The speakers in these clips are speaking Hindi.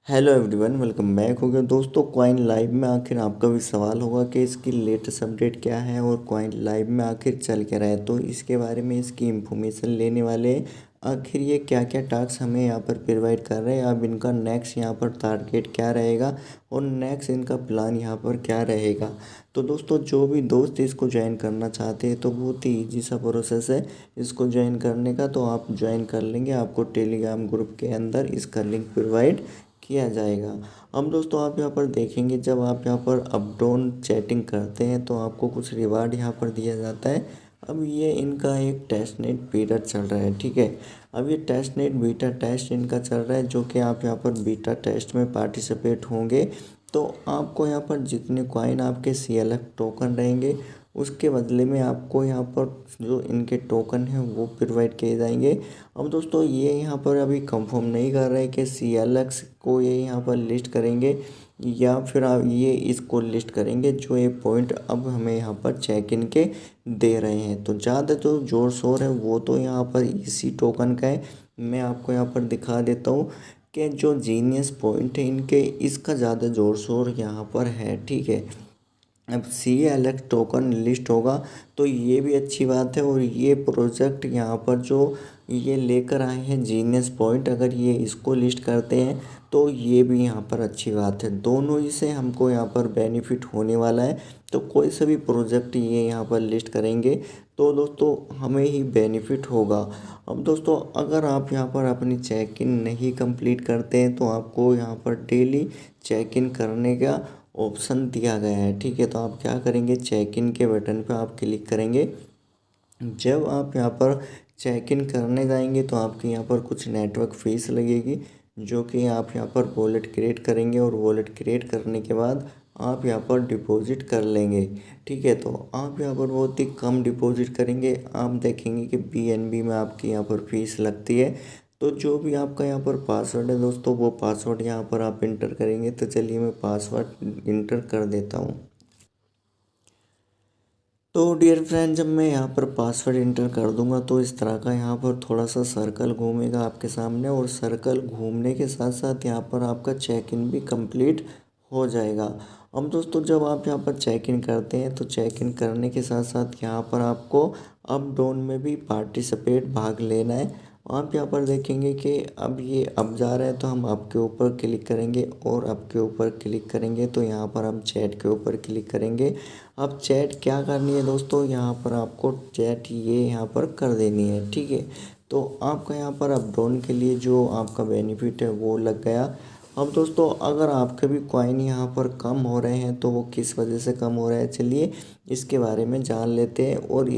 हेलो एवरीवन, वेलकम बैक हो गया दोस्तों। कॉइन लाइव में आखिर आपका भी सवाल होगा कि इसकी लेटेस्ट अपडेट क्या है और कॉइन लाइव में आखिर चल क्या रहा है। तो इसके बारे में इसकी इंफॉर्मेशन लेने वाले हैं। आखिर ये क्या क्या टास्क हमें यहाँ पर प्रोवाइड कर रहे हैं, अब इनका नेक्स्ट यहाँ पर टारगेट क्या रहेगा और नेक्स्ट इनका प्लान यहाँ पर क्या रहेगा। तो दोस्तों, जो भी दोस्त इसको ज्वाइन करना चाहते हैं तो बहुत ही ईजी सा प्रोसेस है इसको ज्वाइन करने का। तो आप ज्वाइन कर लेंगे, आपको टेलीग्राम ग्रुप के अंदर इसका लिंक प्रोवाइड किया जाएगा। अब दोस्तों, आप यहाँ पर देखेंगे, जब आप यहाँ पर अप डाउन चैटिंग करते हैं तो आपको कुछ रिवार्ड यहाँ पर दिया जाता है। अब ये इनका एक टेस्ट नेट पीरियड चल रहा है, ठीक है। अब ये टेस्ट नेट बीटा टेस्ट इनका चल रहा है, जो कि आप यहाँ पर बीटा टेस्ट में पार्टिसिपेट होंगे तो आपको यहाँ पर जितने कॉइन आपके CLF टोकन रहेंगे उसके बदले में आपको यहाँ पर जो इनके टोकन हैं वो प्रोवाइड किए जाएंगे। अब दोस्तों, ये यहाँ पर अभी कंफर्म नहीं कर रहे कि CLX को ये यहाँ पर लिस्ट करेंगे या फिर आप ये इसको लिस्ट करेंगे, जो ये पॉइंट अब हमें यहाँ पर चेक इन के दे रहे हैं। तो ज़्यादा जो जोर शोर है वो तो यहाँ पर इसी टोकन का है। मैं आपको यहाँ पर दिखा देता हूँ कि जो जीनियस पॉइंट है इनके, इसका ज़्यादा जोर शोर यहाँ पर है, ठीक है। अब CLX टोकन लिस्ट होगा तो ये भी अच्छी बात है। और ये प्रोजेक्ट यहाँ पर जो ये लेकर आए हैं जीनियस पॉइंट, अगर ये इसको लिस्ट करते हैं तो ये भी यहाँ पर अच्छी बात है। दोनों ही से हमको यहाँ पर बेनिफिट होने वाला है। तो कोई सा भी प्रोजेक्ट ये यहाँ पर लिस्ट करेंगे तो दोस्तों हमें ही बेनिफिट होगा। अब दोस्तों, अगर आप यहाँ पर अपनी चेक इन नहीं कंप्लीट करते हैं तो आपको यहाँ पर डेली चेक इन करने का ऑप्शन दिया गया है, ठीक है। तो आप क्या करेंगे, चेक इन के बटन पर आप क्लिक करेंगे। जब आप यहाँ पर चेक इन करने जाएंगे तो आपके यहाँ पर कुछ नेटवर्क फीस लगेगी, जो कि आप यहाँ पर वॉलेट क्रिएट करेंगे और वॉलेट क्रिएट करने के बाद आप यहाँ पर डिपॉजिट कर लेंगे, ठीक है। तो आप यहाँ पर बहुत ही कम डिपॉजिट करेंगे। आप देखेंगे कि BNB में आपकी यहाँ पर फीस लगती है। तो जो भी आपका यहाँ पर पासवर्ड है दोस्तों, वो पासवर्ड यहाँ पर आप इंटर करेंगे। तो चलिए मैं पासवर्ड इंटर कर देता हूँ। तो डियर फ्रेंड, जब मैं यहाँ पर पासवर्ड इंटर कर दूंगा तो इस तरह का यहाँ पर थोड़ा सा सर्कल घूमेगा आपके सामने, और सर्कल घूमने के साथ साथ यहाँ पर आपका चेक इन भी कंप्लीट हो जाएगा। अब दोस्तों, जब आप यहाँ पर चेक इन करते हैं तो चेक इन करने के साथ साथ यहाँ पर आपको अप डाउन में भी पार्टिसिपेट भाग लेना है। आप यहाँ पर देखेंगे कि अब ये अब जा रहा है तो हम आपके ऊपर क्लिक करेंगे, और आपके ऊपर क्लिक करेंगे तो यहाँ पर हम चैट के ऊपर क्लिक करेंगे। अब चैट क्या करनी है दोस्तों, यहाँ पर आपको चैट ये यहाँ पर कर देनी है, ठीक है। तो आपका यहाँ पर अप डाउन के लिए जो आपका बेनिफिट है वो लग गया। अब दोस्तों, अगर आपके भी कॉइन यहाँ पर कम हो रहे हैं तो वो किस वजह से कम हो रहा है, चलिए इसके बारे में जान लेते हैं। और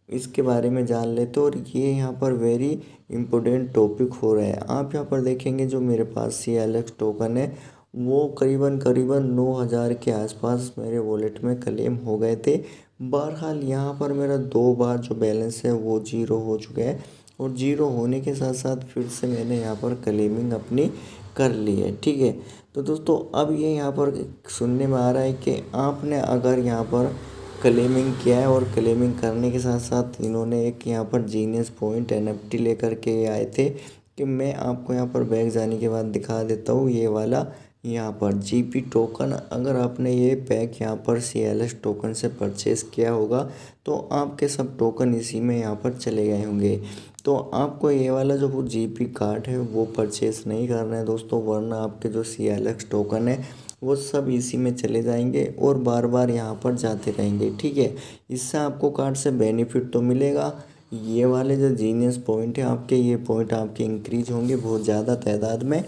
इसके बारे में जान लेते और ये यहाँ पर वेरी इम्पोर्टेंट टॉपिक हो रहा है। आप यहाँ पर देखेंगे जो मेरे पास CLX टोकन है वो करीबन करीबन 9,000 के आसपास मेरे वॉलेट में क्लेम हो गए थे। बहरहाल यहाँ पर मेरा 2 बार जो बैलेंस है वो ज़ीरो हो चुका है, और ज़ीरो होने के साथ साथ फिर से मैंने यहाँ पर क्लेमिंग अपनी कर ली है, ठीक है। तो दोस्तों, अब ये यहाँ पर सुनने में आ रहा है कि आपने अगर यहाँ पर क्लेमिंग किया है, और क्लेमिंग करने के साथ साथ इन्होंने एक यहाँ पर जीनियस पॉइंट NFT लेकर के आए थे, कि मैं आपको यहाँ पर बैग जाने के बाद दिखा देता हूँ। ये वाला यहाँ पर GP टोकन, अगर आपने ये बैग यहाँ पर CLX टोकन से परचेज़ किया होगा तो आपके सब टोकन इसी में यहाँ पर चले गए होंगे। तो आपको ये वाला जो वो GP कार्ड है वो परचेज़ नहीं करना है दोस्तों, वरना आपके जो CLX टोकन है वो सब इसी में चले जाएंगे और बार बार यहाँ पर जाते रहेंगे, ठीक है। इससे आपको कार्ड से बेनिफिट तो मिलेगा। ये वाले जो जीनियस पॉइंट है आपके, ये पॉइंट आपके इंक्रीज होंगे बहुत ज़्यादा तादाद में।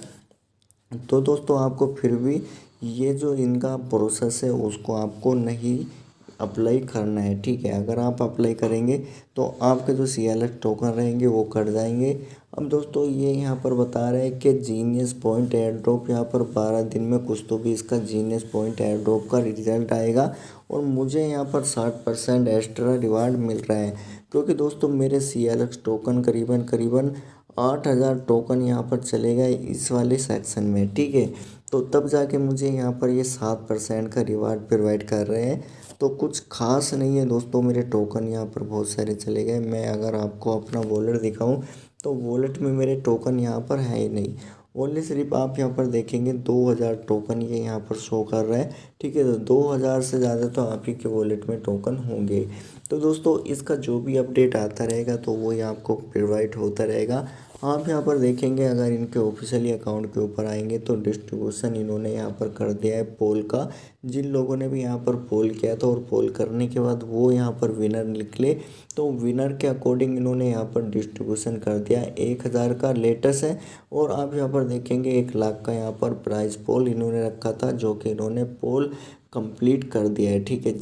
तो दोस्तों, आपको फिर भी ये जो इनका प्रोसेस है उसको आपको नहीं अप्लाई करना है, ठीक है। अगर आप अप्लाई करेंगे तो आपके जो CLX टोकन रहेंगे वो कट जाएंगे। अब दोस्तों, ये यहाँ पर बता रहे हैं कि जीनियस पॉइंट एयर ड्रॉप यहाँ पर 12 दिन में कुछ तो भी इसका जीनियस पॉइंट एयर ड्रॉप का रिजल्ट आएगा, और मुझे यहाँ पर 60% एक्स्ट्रा रिवार्ड मिल रहा है। क्योंकि दोस्तों, मेरे CLX टोकन करीबन करीबन 8,000 टोकन यहाँ पर चले गए इस वाले सेक्शन में, ठीक है। तो तब जाके मुझे यहाँ पर ये 7% का रिवार्ड प्रोवाइड कर रहे हैं। तो कुछ खास नहीं है दोस्तों, मेरे टोकन यहाँ पर बहुत सारे चले गए। मैं अगर आपको अपना वॉलेट दिखाऊं तो वॉलेट में मेरे टोकन यहाँ पर है ही नहीं। ओनली सिर्फ आप यहाँ पर देखेंगे 2000 टोकन ये यहाँ पर शो कर रहा है। ठीक है, तो 2000 से ज़्यादा तो आप ही के वॉलेट में टोकन होंगे। तो दोस्तों इसका जो भी अपडेट आता रहेगा तो वो ही आपको प्रोवाइड होता रहेगा। आप यहाँ पर देखेंगे अगर इनके ऑफिशियली अकाउंट के ऊपर आएंगे तो डिस्ट्रीब्यूशन इन्होंने यहाँ पर कर दिया है पोल का। जिन लोगों ने भी यहाँ पर पोल किया था और पोल करने के बाद वो यहाँ पर विनर निकले, तो विनर के अकॉर्डिंग इन्होंने यहाँ पर डिस्ट्रीब्यूशन कर दिया। 1000 का लेटेस्ट है और आप यहाँ पर देखेंगे 1 लाख का यहाँ पर प्राइस पोल इन्होंने रखा था, जो कि इन्होंने पोल कंप्लीट कर दिया है। ठीक है।